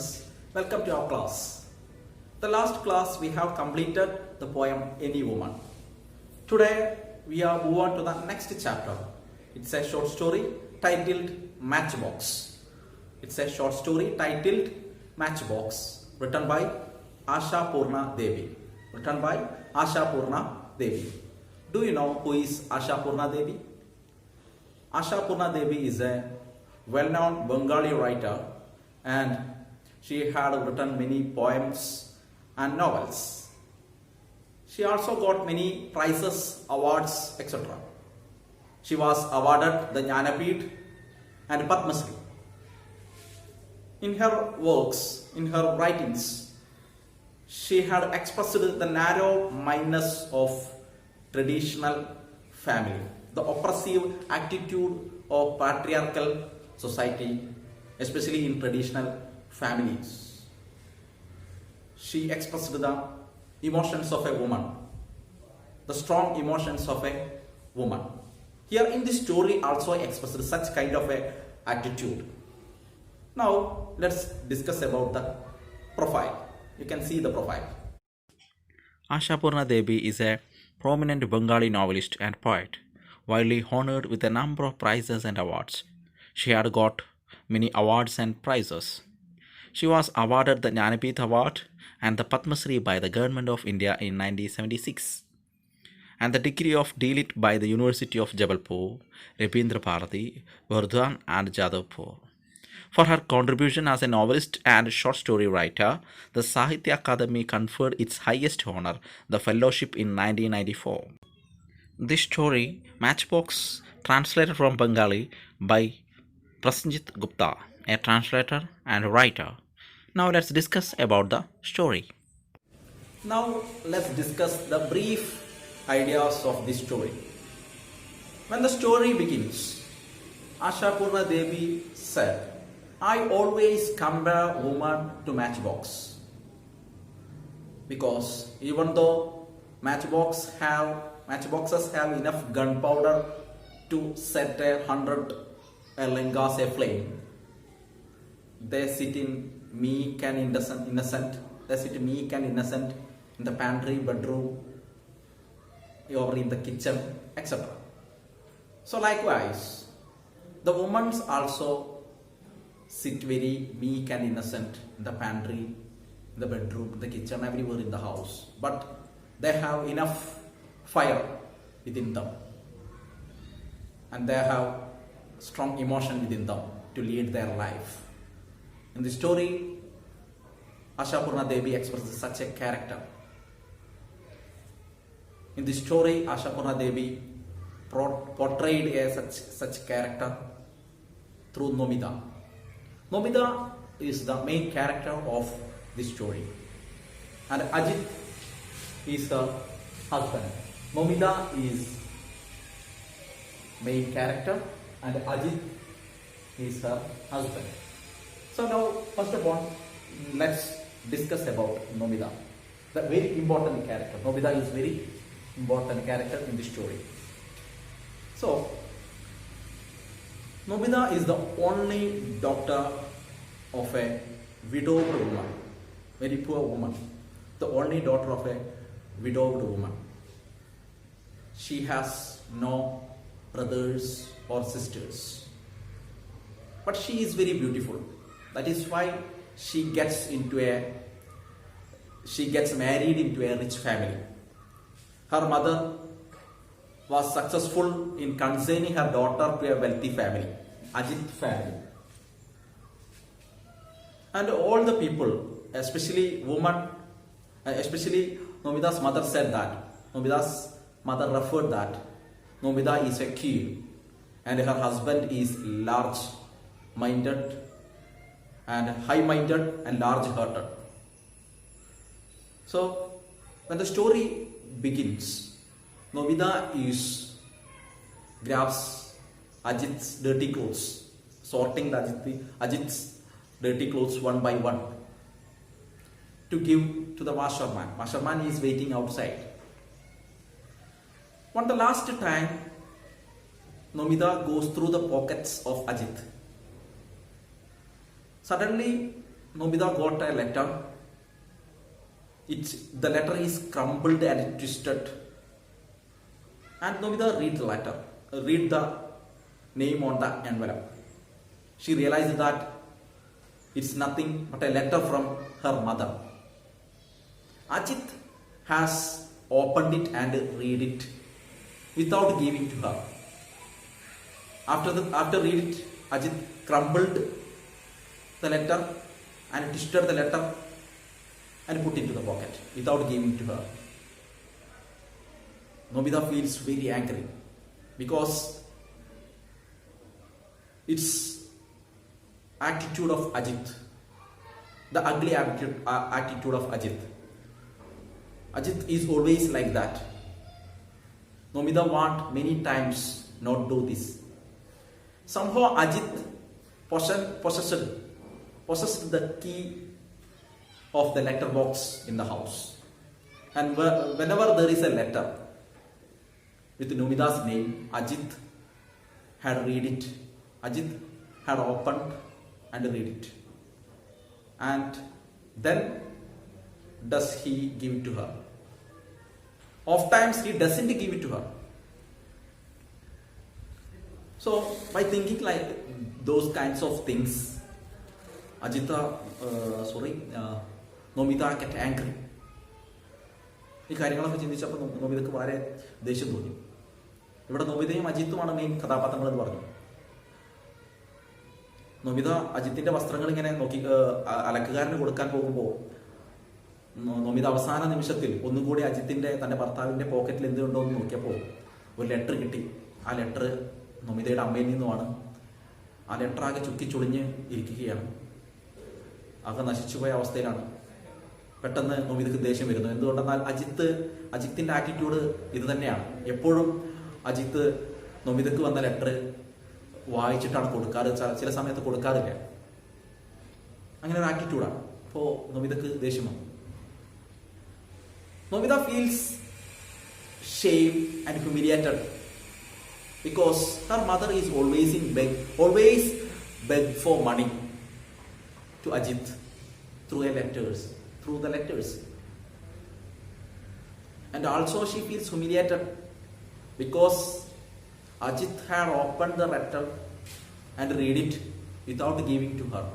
students, welcome to our class. The last class we have completed the poem Any Woman. Today we are move on to the next chapter. It's a short story titled Matchbox. It's a short story titled Matchbox, written by Ashapurna Debi. Written by Ashapurna Debi. Do you know who is Ashapurna Debi? Ashapurna Debi is a well-known Bengali writer, and she had written many poems and novels. She also got many prizes, awards, etc. She was awarded the Jnanapith and Padma Shri. In her works, in her writings, she had expressed the narrow mindedness of traditional family, the oppressive attitude of patriarchal society, especially in traditional families. She expressed the emotions of a woman, the strong emotions of a woman. Here in this story also expressed such kind of a attitude. Now let's discuss about the profile. You can see the profile. Ashapurna Debi is a prominent Bengali novelist and poet, widely honored with a number of prizes and awards. She had got many awards and prizes. She was awarded the Jnanapith Award and the Padma Shri by the Government of India in 1976, and the degree of D.Litt by the University of Jabalpur, Rabindra Bharati, Vardhan and Jadavpur. For her contribution as a novelist and short story writer, the Sahitya Akademi conferred its highest honor, the Fellowship, in 1994. This story, Matchbox, translated from Bengali by Prasenjit Gupta, a translator and writer. Now let's discuss about the story. Now let's discuss the brief ideas of this story. When the story begins, Ashapurna Debi said, "I always compare woman to matchbox, because even though matchboxes have enough gunpowder to set 100 lengas aflame, they sit meek and innocent. They sit meek and innocent in the pantry, bedroom, or in the kitchen, etc. So likewise, the women also sit very meek and innocent in the pantry, the bedroom, the kitchen, everywhere in the house. But they have enough fire within them, and they have strong emotion within them to lead their life. In the story, Ashapurna Debi expresses such a character. In the story, Ashapurna Debi portrayed such character through Nomida. Nomida is the main character of this story, and Ajit is her husband. Nomida is main character and Ajit is her husband. So now, first of all, let's discuss about Nomida, the very important character. Nomida is very important character in this story. So, Nomida is the only daughter of a widowed woman, very poor woman, the only daughter of a widowed woman. She has no brothers or sisters, but she is very beautiful. That is why she gets married into a rich family. Her mother was successful in consigning her daughter to a wealthy family, Ajit family. And all the people, especially women, especially Nomida's mother said that, Nomida's mother referred that Nomida is a queen and her husband is large-minded and high-minded and large-hearted. So, when the story begins, Nomida grabs Ajit's dirty clothes, sorting Ajit's dirty clothes one by one to give to the washerman. Washerman is waiting outside. When the last time, Nomida goes through the pockets of Ajit. Suddenly, Nobita got a letter. The letter is crumpled and twisted. And Nobita read the name on the envelope. She realized that it's nothing but a letter from her mother. Ajit has opened it and read it without giving to her. After read it, Ajit crumpled the letter and twisted the letter and put it into the pocket without giving to her. Nobita feels very angry because it's attitude of Ajit, the ugly attitude of Ajit. Ajit is always like that. Nobita want many times not do this. Somehow Ajit possessed the key of the letter box in the house. And whenever there is a letter with Nobita's name, Ajit had read it. Ajit had opened and read it. And then does he give it to her? Oftentimes he doesn't give it to her. So by thinking like those kinds of things, Nobita get angry. ഈ കാര്യങ്ങളൊക്കെ ചിന്തിച്ചപ്പോൾ നോബിതയ്ക്ക് വളരെ ദേഷ്യം തോന്നി. ഇവിടെ നോബിതയും അജിത്തുമാണ് main കഥാപാത്രങ്ങൾ എന്ന് പറഞ്ഞു. നോബിത അജിത്തിന്റെ വസ്ത്രങ്ങൾ ഇങ്ങനെ നോക്കി അലക്കുകാരന് കൊടുക്കാൻ പോകുമ്പോൾ നോബിത അവസാന നിമിഷത്തിൽ ഒന്നുകൂടി തന്റെ ഭർത്താവിന്റെ പോക്കറ്റിൽ എന്തുണ്ടോ എന്ന് നോക്കിയപ്പോൾ ഒരു ലെറ്റർ കിട്ടി. ആ ലെറ്റർ നോബിതയുടെ അമ്മയിൽ നിന്നുമാണ്. ആ ലെറ്റർ ആകെ ചുക്കിച്ചുളിഞ്ഞ് ഇരിക്കുകയാണ്. ആകെ നശിച്ചുപോയ അവസ്ഥയിലാണ്. പെട്ടെന്ന് നോബിതയ്ക്ക് ദേഷ്യം വരുന്നു. എന്തുകൊണ്ടെന്നാൽ അജിത്തിന്റെ ആറ്റിറ്റ്യൂഡ് ഇത് തന്നെയാണ്. എപ്പോഴും അജിത്ത് നോബിതയ്ക്ക് വന്ന ലെറ്റർ വായിച്ചിട്ടാണ് കൊടുക്കാറ്. ചില സമയത്ത് കൊടുക്കാറില്ല. അങ്ങനെ ഒരു ആറ്റിറ്റ്യൂഡാണ്. അപ്പോൾ നോബിതയ്ക്ക് ദേഷ്യം വന്നു. Nobita feels shame and humiliated because her mother is always beg for money to Ajit through the letters. And also she feels humiliated because Ajit had opened the letter and read it without giving to her.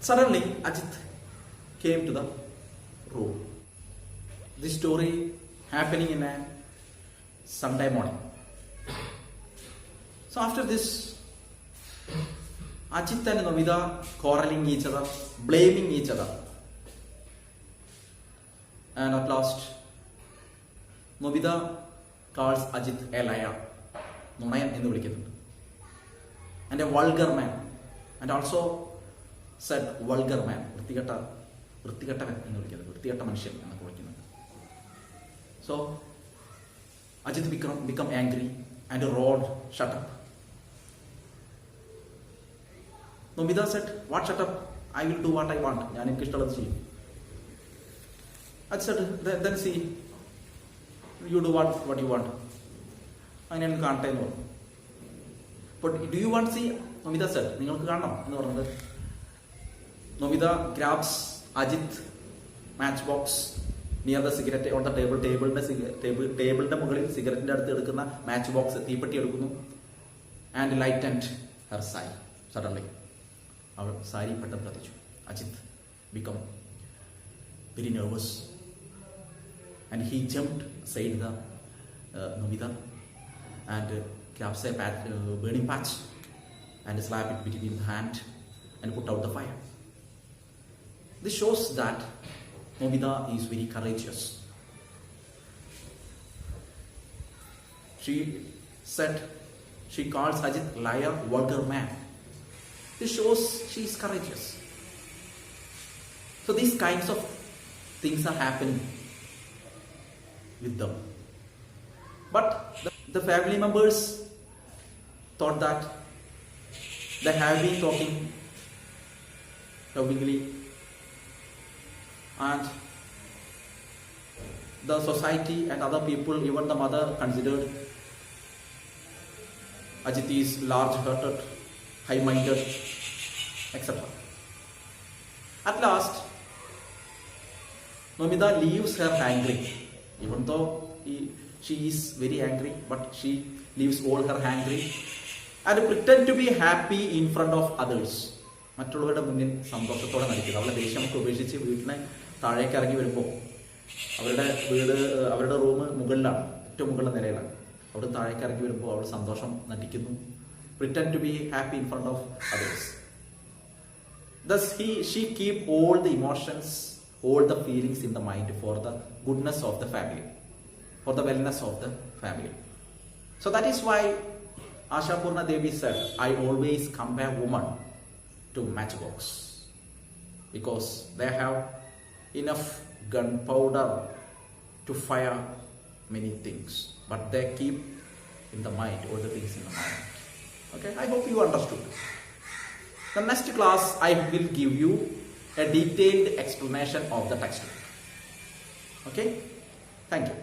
Suddenly Ajit came to the room. This story happening in a Sunday morning. So after this, Ajit and Nobita quarreling each other, blaming each other. And at last, Nobita calls Ajit a liar. Nunayan ennu vilikkunnu. And a vulgar man. And also said vulgar man. വൃത്തികെട്ടവൻ എന്ന് വിളിക്കുന്നത്, വൃത്തികെട്ട മനുഷ്യൻ എന്നൊക്കെ വിളിക്കുന്നത്. So Ajit become angry and roared, "Shut up." Nobita said, "What shut up? I will do what I want." ഞാൻ എനിക്ക് ഇഷ്ടമുള്ളത് ചെയ്യും. Ajit said, "Then see, you do what you want." അങ്ങനെ എനിക്ക് കാണട്ടെ എന്ന് പറഞ്ഞു. But do you want to see? Nobita said, നിങ്ങൾക്ക് കാണണം എന്ന് പറഞ്ഞത്. Nobita grabs Ajit matchbox near the cigarette on the ടേബിളിന്റെ മുകളിൽ സിഗരറ്റിന്റെ അടുത്ത് എടുക്കുന്ന മാച്ച് ബോക്സ് തീപ്പെട്ടി എടുക്കുന്നു. And lightened her sari. Suddenly അവൾ സാരി പെട്ടെന്ന് കത്തിച്ചു. Ajit become very nervous and he jumped aside the Nobita and grabs a burning patch and slapped it between the hand and put out the fire. This shows that Nobita is very courageous. She said, she calls Ajit liar, vulgar man. This shows she is courageous. So these kinds of things are happening with them. But the family members thought that they have been talking lovingly, and the society and other people, even the mother, considered Ajit is large-hearted high-minded, etc. At last, Nomita leaves her angry. Even though she is very angry, but she leaves all her angry and pretend to be happy in front of others. മറ്റുള്ളവരുടെ മുന്നിൽ സന്തോഷത്തോടെ നടിക്കുന്നത്. അവളെ ദേഷ്യമൊക്കെ ഉപേക്ഷിച്ച് വീട്ടിന് താഴേക്ക് ഇറങ്ങി വരുമ്പോൾ അവരുടെ റൂം മുകളിലാണ്, ഏറ്റവും മുകളിലെ നിലയിലാണ്. അവിടെ താഴേക്ക് ഇറങ്ങി വരുമ്പോൾ അവൾ സന്തോഷം നടിക്കുന്നു. Pretend to be happy in front of others. Thus she keep all the emotions, all the feelings in the mind for the goodness of the family, for the wellness of the family. So that is why Ashapurna Debi said, I always compare women to Matchbox, because they have enough gunpowder to fire many things, but they keep in the mind all the things in the mind. Okay, I hope you understood. The next class I will give you a detailed explanation of the textbook. Okay, thank you.